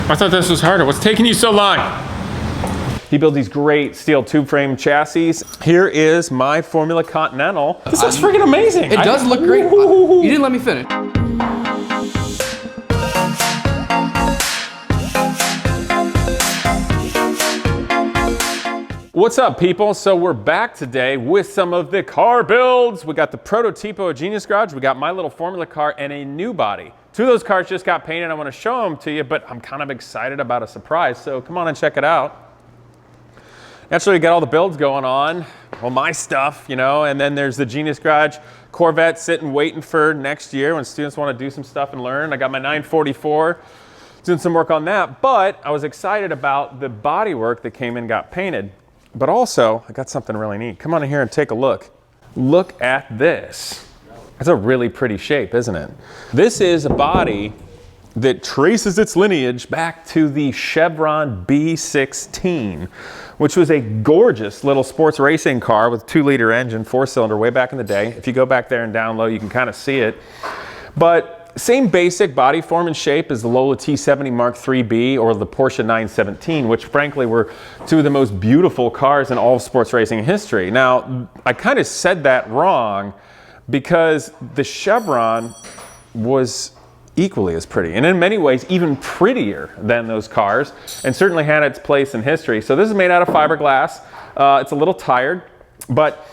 I thought this was harder. What's taking you so long? He builds these great steel tube frame chassis. Here is my Formula Continental. This looks freaking amazing. It does look great. You didn't let me finish. What's up, people? So we're back today with some of the car builds. We got the Prototipo Genius Garage, we got my little Formula car, and a new body. Two of those cars just got painted. I want to show them to you, but I'm kind of excited about a surprise, so come on and check it out. Naturally, we got all the builds going on, well, my stuff, you know, and then there's the Genius Garage Corvette sitting waiting for next year when students want to do some stuff and learn. I got my 944, doing some work on that, but I was excited about the body work that came in, got painted. But also, I got something really neat. Come on in here and take a look. Look at this. It's a really pretty shape, isn't it? This is a body that traces its lineage back to the Chevron B16, which was a gorgeous little sports racing car with a 2-liter engine, 4-cylinder, way back in the day. If you go back there and down low, you can kind of see it. But same basic body form and shape as the Lola T70 Mark IIIB or the Porsche 917, which frankly were two of the most beautiful cars in all of sports racing history. Now, I kind of said that wrong because the Chevron was equally as pretty, and in many ways even prettier than those cars, and certainly had its place in history. So this is made out of fiberglass. It's a little tired, but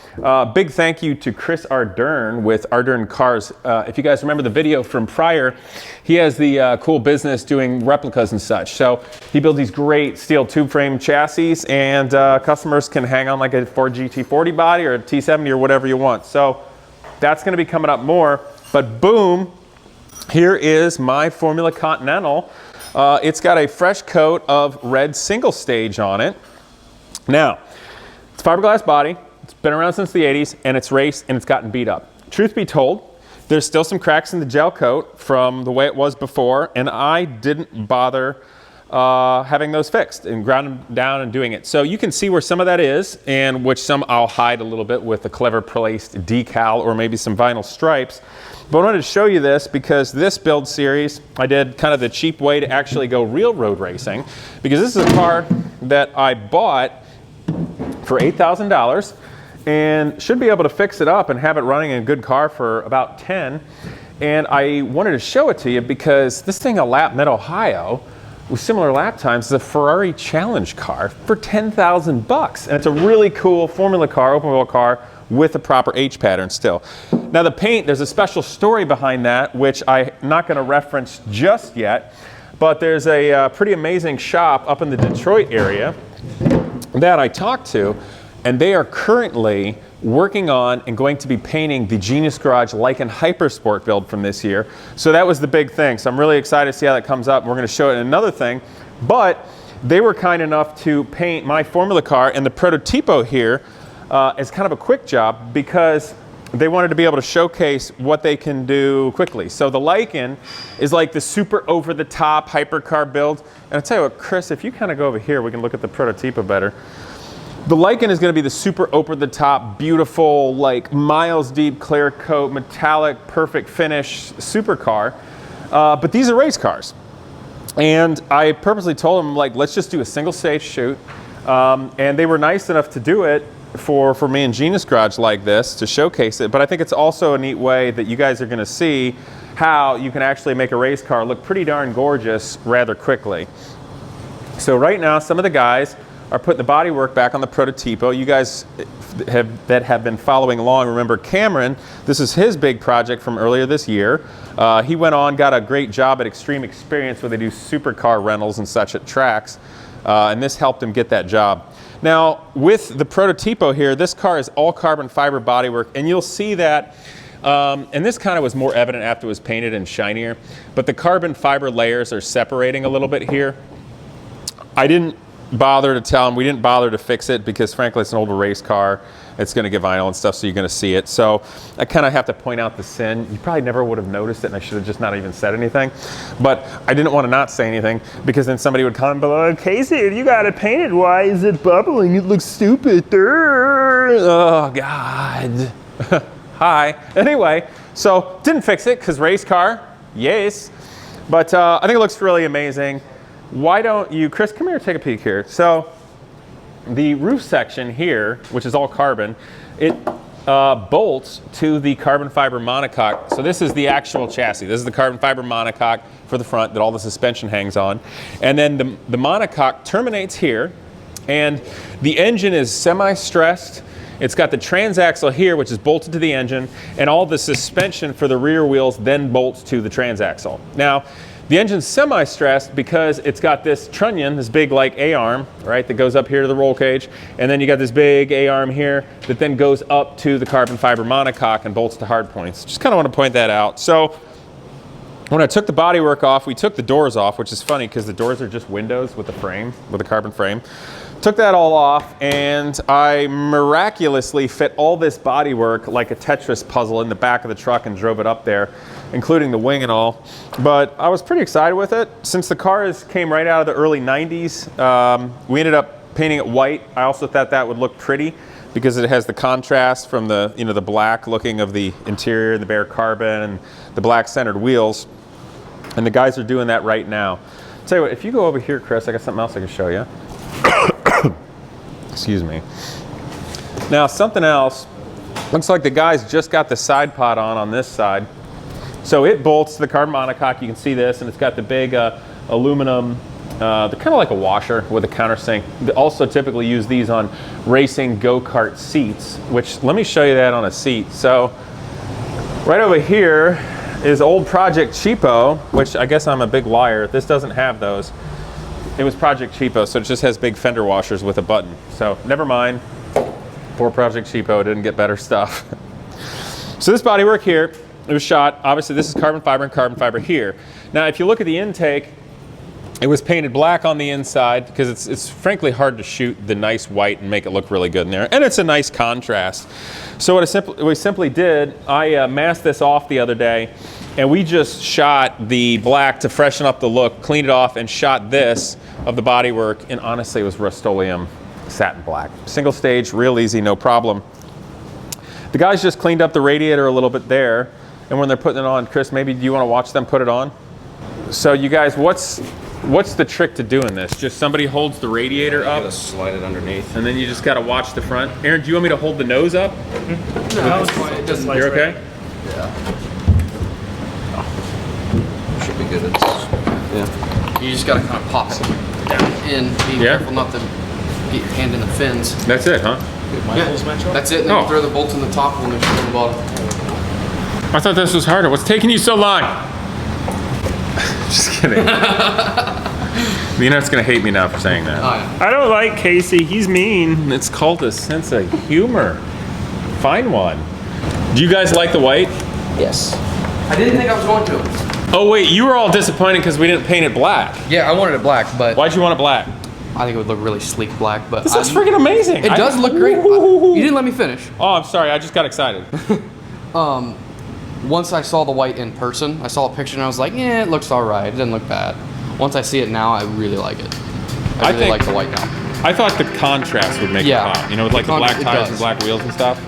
big thank you to Chris Ardern with Ardern Cars. If you guys remember the video from prior, he has the cool business doing replicas and such. So he builds these great steel tube frame chassis, and customers can hang on like a Ford GT40 body or a T70 or whatever you want. So that's going to be coming up more. But boom, here is my Formula Continental. It's got a fresh coat of red single stage on it. Now, it's fiberglass body. It's been around since the 80s, and it's raced, and it's gotten beat up. Truth be told, there's still some cracks in the gel coat from the way it was before, and I didn't bother having those fixed and ground them down and doing it. So you can see where some of that is, and which some I'll hide a little bit with a clever placed decal or maybe some vinyl stripes. But I wanted to show you this because this build series, I did kind of the cheap way to actually go real road racing, because this is a car that I bought for $8,000 and should be able to fix it up and have it running in a good car for about 10. And I wanted to show it to you because this thing, a lap mid-Ohio, with similar lap times, is a Ferrari Challenge car for 10,000 bucks. And it's a really cool Formula car, open wheel car, with a proper H pattern still. Now the paint, there's a special story behind that, which I'm not gonna reference just yet, but there's a pretty amazing shop up in the Detroit area that I talked to, and they are currently working on and going to be painting the Genius Garage Lycan Hypersport build from this year. So that was the big thing. So I'm really excited to see how that comes up. We're going to show it in another thing. But they were kind enough to paint my Formula car and the Prototipo here as kind of a quick job, because they wanted to be able to showcase what they can do quickly. So the Lycan is like the super over-the-top hypercar build. And I'll tell you what, Chris, if you kind of go over here, we can look at the Prototipo better. The Lycan is going to be the super over-the-top, beautiful, like miles deep, clear coat, metallic, perfect finish supercar. But these are race cars. And I purposely told them, like, let's just do a single stage shoot. And they were nice enough to do it for me and Genius Garage like this, to showcase it. But I think it's also a neat way that you guys are going to see how you can actually make a race car look pretty darn gorgeous rather quickly. So right now, some of the guys are putting the bodywork back on the Prototipo. You guys that have been following along remember Cameron. This is his big project from earlier this year. He went on, got a great job at Extreme Experience where they do supercar rentals and such at tracks, and this helped him get that job. Now with the Prototipo here, this car is all carbon fiber bodywork, and you'll see that, and this kind of was more evident after it was painted and shinier, but the carbon fiber layers are separating a little bit here. I didn't bother to tell him, we didn't bother to fix it because frankly it's an older race car. It's going to get vinyl and stuff, so you're going to see it. So I kind of have to point out the sin. You probably never would have noticed it, and I should have just not even said anything. But I didn't want to not say anything because then somebody would comment below, Casey, you got it painted. Why is it bubbling? It looks stupid. Oh, God. Hi. Anyway, so didn't fix it because race car, yes. But I think it looks really amazing. why don't you, Chris, come here, take a peek here. So the roof section here, which is all carbon, it bolts to the carbon fiber monocoque. So this is the actual chassis. This is the carbon fiber monocoque for the front that all the suspension hangs on. And then the monocoque terminates here, and the engine is semi-stressed. It's got the transaxle here, which is bolted to the engine, and all the suspension for the rear wheels then bolts to the transaxle. Now, the engine's semi-stressed because it's got this trunnion, this big like A-arm, right, that goes up here to the roll cage, and then you got this big A-arm here that then goes up to the carbon fiber monocoque and bolts to hard points. Just kind of want to point that out. So when I took the bodywork off, we took the doors off, which is funny because the doors are just windows with a frame, with a carbon frame. Took that all off, and I miraculously fit all this bodywork like a Tetris puzzle in the back of the truck and drove it up there, including the wing and all. But I was pretty excited with it. Since the car came right out of the early 90s, we ended up painting it white. I also thought that would look pretty because it has the contrast from the, the black looking of the interior, the bare carbon, and the black centered wheels. And the guys are doing that right now. I'll tell you what, if you go over here, Chris, I got something else I can show you. Excuse me. Now something else, looks like the guys just got the side pod on this side. So it bolts to the carbon monocoque, you can see this, and it's got the big aluminum, they're kind of like a washer with a countersink. They also typically use these on racing go-kart seats, which let me show you that on a seat. So right over here is old Project Cheapo, which I guess I'm a big liar. This doesn't have those. It was Project Cheapo, so it just has big fender washers with a button. So never mind, poor Project Cheapo, didn't get better stuff. So this bodywork here, it was shot, obviously this is carbon fiber and carbon fiber here. Now if you look at the intake, it was painted black on the inside because it's frankly hard to shoot the nice white and make it look really good in there. And it's a nice contrast. So what we simply did, I masked this off the other day, and we just shot the black to freshen up the look, cleaned it off, and shot this of the bodywork, and honestly it was Rust-Oleum satin black. Single stage, real easy, no problem. The guys just cleaned up the radiator a little bit there, and when they're putting it on, Chris, maybe do you want to watch them put it on? So you guys, what's the trick to doing this? Just somebody holds the radiator up, gotta slide it underneath, and then you just gotta watch the front. Aaron, do you want me to hold the nose up? No, it's fine. It doesn't. You're okay? yeah. Should be good. Yeah. You just gotta kind of pop it down in. Be careful not to get your hand in the fins. That's it, huh? Yeah, that's it. And then you throw the bolts in the top and then you throw the bottom. I thought this was harder. What's taking you so long? Just kidding. The internet's gonna hate me now for saying that. Oh, yeah. I don't like Casey. He's mean. It's called a sense of humor. Find one. Do you guys like the white? Yes. I didn't think I was going to. Oh wait, you were all disappointed because we didn't paint it black. Yeah, I wanted it black, but Why'd you want it black? I think it would look really sleek black. But This looks freaking amazing. It does look great. You didn't let me finish. Oh, I'm sorry. I just got excited. Once I saw the white in person, I saw a picture and I was like, yeah, it looks all right. It didn't look bad. Once I see it now, I really like it. I really like the white now. I thought the contrast would make it pop. You know, with like the black tires and black wheels and stuff.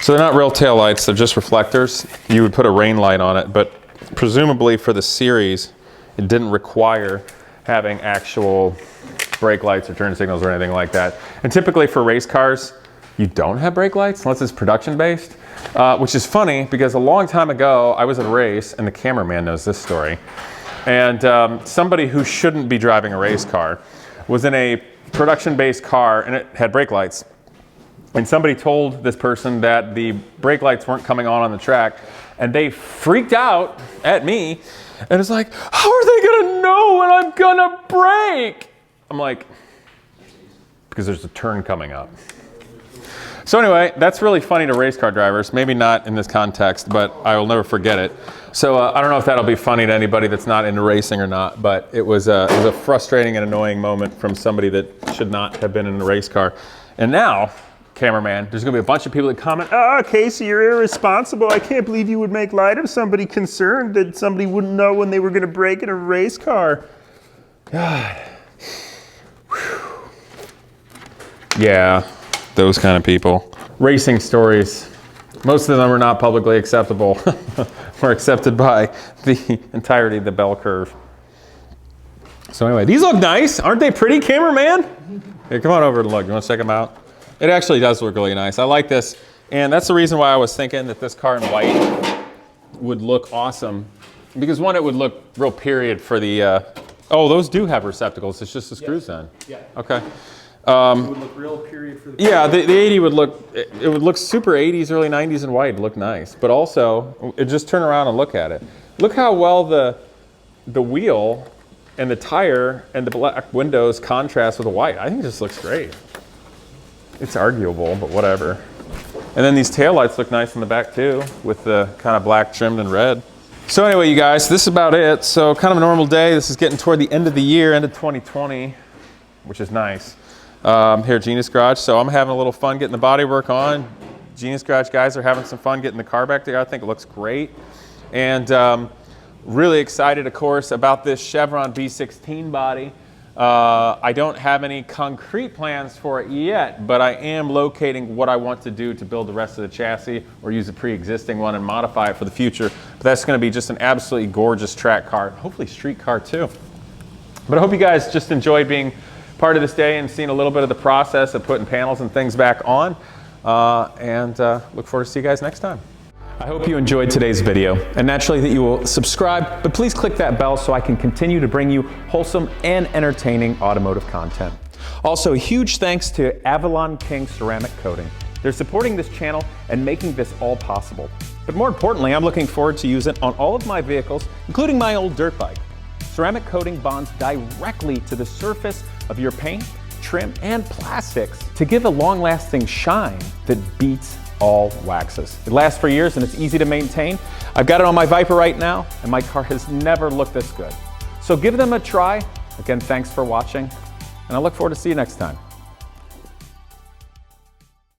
So they're not real tail lights, they're just reflectors. You would put a rain light on it, but presumably for the series, it didn't require having actual brake lights or turn signals or anything like that. And typically for race cars, you don't have brake lights unless it's production based, which is funny because a long time ago, I was at a race, and the cameraman knows this story, and somebody who shouldn't be driving a race car was in a production based car and it had brake lights. And somebody told this person that the brake lights weren't coming on the track, and they freaked out at me, and it's like, how are they gonna know when I'm gonna brake? I'm like, because there's a turn coming up. So anyway, that's really funny to race car drivers. Maybe not in this context, but I will never forget it. So I don't know if that'll be funny to anybody that's not into racing or not, but it was a frustrating and annoying moment from somebody that should not have been in a race car. And now, cameraman, there's gonna be a bunch of people that comment, Oh, Casey, you're irresponsible. I can't believe you would make light of somebody concerned that somebody wouldn't know when they were going to brake in a race car. God. Whew. Yeah, those kind of people. Racing stories. Most of them are not publicly acceptable. Or accepted by the entirety of the bell curve. So anyway, these look nice. Aren't they pretty, cameraman? Here, come on over and look. You want to check them out? It actually does look really nice. I like this. And that's the reason why I was thinking that this car in white would look awesome. Because one, it would look real period for the, oh, those do have receptacles. It's just the screws then. Yeah. Okay. It would look real period for the Yeah, the 80 would look, it would look super 80s, early 90s in white. It'd look nice. But also, just turn around and look at it. Look how well the wheel and the tire and the black windows contrast with the white. I think it just looks great. It's arguable, but whatever. And then these taillights look nice in the back too, with the kind of black trimmed in red. So anyway, you guys, this is about it. So kind of a normal day. This is getting toward the end of the year, end of 2020, which is nice. Here at Genius Garage. So I'm having a little fun getting the bodywork on. Genius Garage guys are having some fun getting the car back together. I think it looks great. And really excited, of course, about this Chevron B16 body. I don't have any concrete plans for it yet, but I am locating what I want to do to build the rest of the chassis or use a pre-existing one and modify it for the future. But that's going to be just an absolutely gorgeous track car, hopefully street car too. But I hope you guys just enjoyed being part of this day and seeing a little bit of the process of putting panels and things back on. Look forward to see you guys next time. I hope you enjoyed today's video, and naturally that you will subscribe, but please click that bell so I can continue to bring you wholesome and entertaining automotive content. Also, a huge thanks to Avalon King ceramic coating. They're supporting this channel and making this all possible. But more importantly, I'm looking forward to use it on all of my vehicles, including my old dirt bike. Ceramic coating bonds directly to the surface of your paint, trim, and plastics to give a long-lasting shine that beats all waxes. It lasts for years and it's easy to maintain. I've got it on my Viper right now, and my car has never looked this good. So give them a try. Again, thanks for watching, and I look forward to see you next time.